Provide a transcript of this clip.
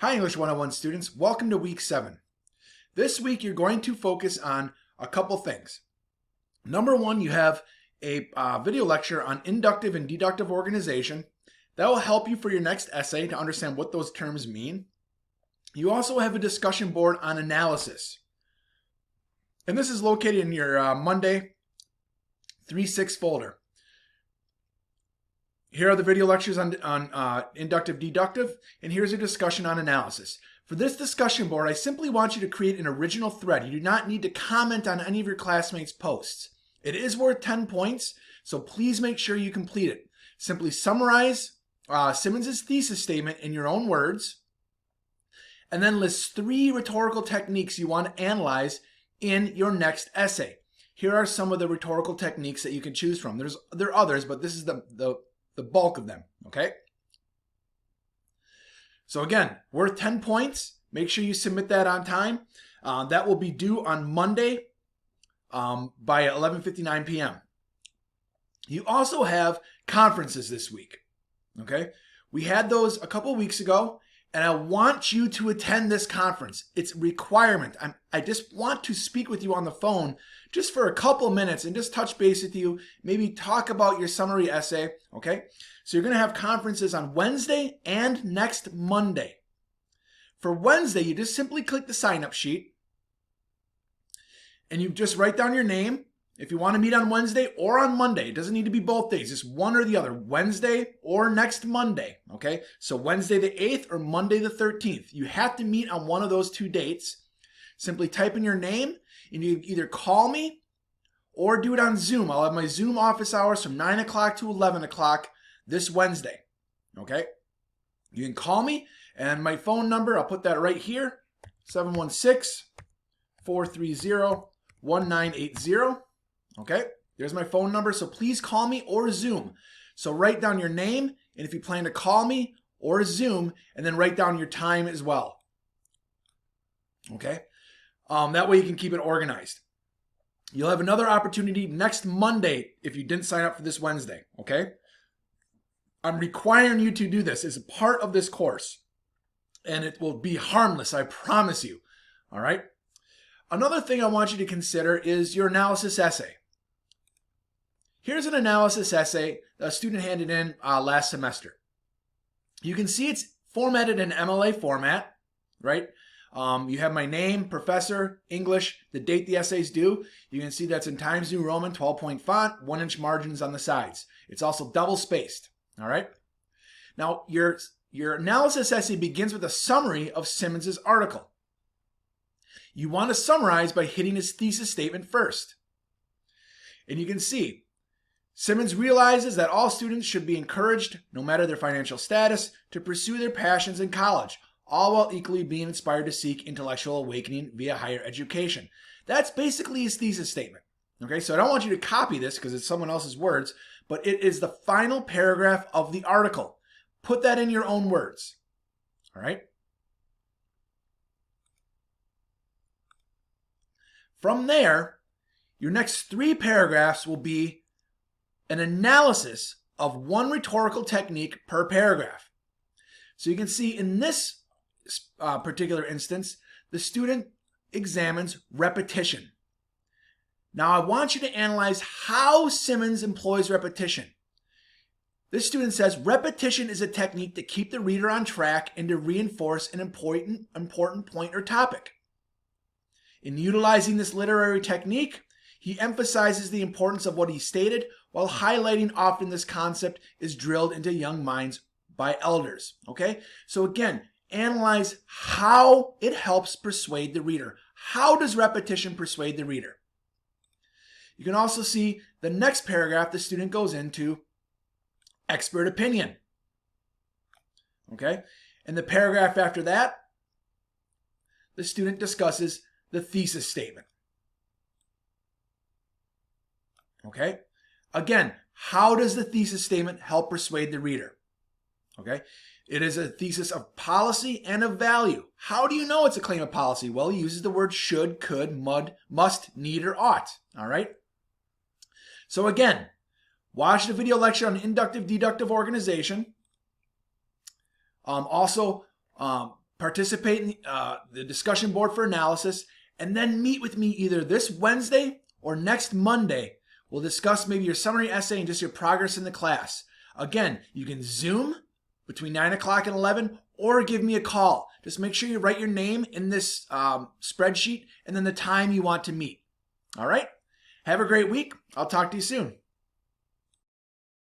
Hi English 101 students, welcome to week 7. This week you're going to focus on a couple things. Number one, you have a video lecture on inductive and deductive organization. That will help you for your next essay to understand what those terms mean. You also have a discussion board on analysis. And this is located in your Monday 3-6 folder. Here are the video lectures on inductive, deductive, and here's a discussion on analysis. For this discussion board, I simply want you to create an original thread. You do not need to comment on any of your classmates' posts. It is worth 10 points, so please make sure you complete it. Simply summarize Simmons' thesis statement in your own words, and then list 3 rhetorical techniques you want to analyze in your next essay. Here are some of the rhetorical techniques that you can choose from. There are others, but this is the bulk of them, okay? So again, worth 10 points. Make sure you submit that on time. That will be due on Monday by 11:59 p.m. You also have conferences this week, okay? We had those a couple weeks ago, and I want you to attend this conference. It's a requirement. I just want to speak with you on the phone just for a couple minutes and just touch base with you, maybe talk about your summary essay, okay? So you're going to have conferences on Wednesday and next Monday. For Wednesday, you just simply click the sign-up sheet, and you just write down your name. If you want to meet on Wednesday or on Monday, it doesn't need to be both days, just one or the other, Wednesday or next Monday, okay? So Wednesday the 8th or Monday the 13th. You have to meet on one of those 2 dates. Simply type in your name, and you either call me or do it on Zoom. I'll have my Zoom office hours from 9 o'clock to 11 o'clock this Wednesday, okay? You can call me, and my phone number, I'll put that right here, 716-430-1980. Okay, there's my phone number, so please call me or Zoom. So write down your name, and if you plan to call me or Zoom, and then write down your time as well. Okay, that way you can keep it organized. You'll have another opportunity next Monday if you didn't sign up for this Wednesday, okay? I'm requiring you to do this as a part of this course, and it will be harmless, I promise you, all right? Another thing I want you to consider is your analysis essay. Here's an analysis essay that a student handed in last semester. You can see it's formatted in MLA format, right? You have my name, professor, English, the date the essay's due. You can see that's in Times New Roman, 12-point font, 1-inch margins on the sides. It's also double spaced, all right? Now, your analysis essay begins with a summary of Simmons' article. You want to summarize by hitting his thesis statement first. And you can see Simmons realizes that all students should be encouraged, no matter their financial status, to pursue their passions in college, all while equally being inspired to seek intellectual awakening via higher education. That's basically his thesis statement. Okay, so I don't want you to copy this because it's someone else's words, but it is the final paragraph of the article. Put that in your own words. All right? From there, your next 3 paragraphs will be an analysis of one rhetorical technique per paragraph. So you can see in this particular instance, the student examines repetition. Now I want you to analyze how Simmons employs repetition. This student says repetition is a technique to keep the reader on track and to reinforce an important point or topic. In utilizing this literary technique, he emphasizes the importance of what he stated while highlighting often this concept is drilled into young minds by elders, okay? So again, analyze how it helps persuade the reader. How does repetition persuade the reader? You can also see the next paragraph the student goes into expert opinion, okay? And the paragraph after that, the student discusses the thesis statement. Okay? Again, how does the thesis statement help persuade the reader? Okay? It is a thesis of policy and of value. How do you know it's a claim of policy? Well, he uses the word should, could, must, need, or ought. All right? So again, watch the video lecture on inductive, deductive organization. Also, participate in the discussion board for analysis, and then meet with me either this Wednesday or next Monday. We'll discuss maybe your summary essay and just your progress in the class. Again, you can Zoom between 9 o'clock and 11 or give me a call. Just make sure you write your name in this spreadsheet and then the time you want to meet. All right? Have a great week. I'll talk to you soon.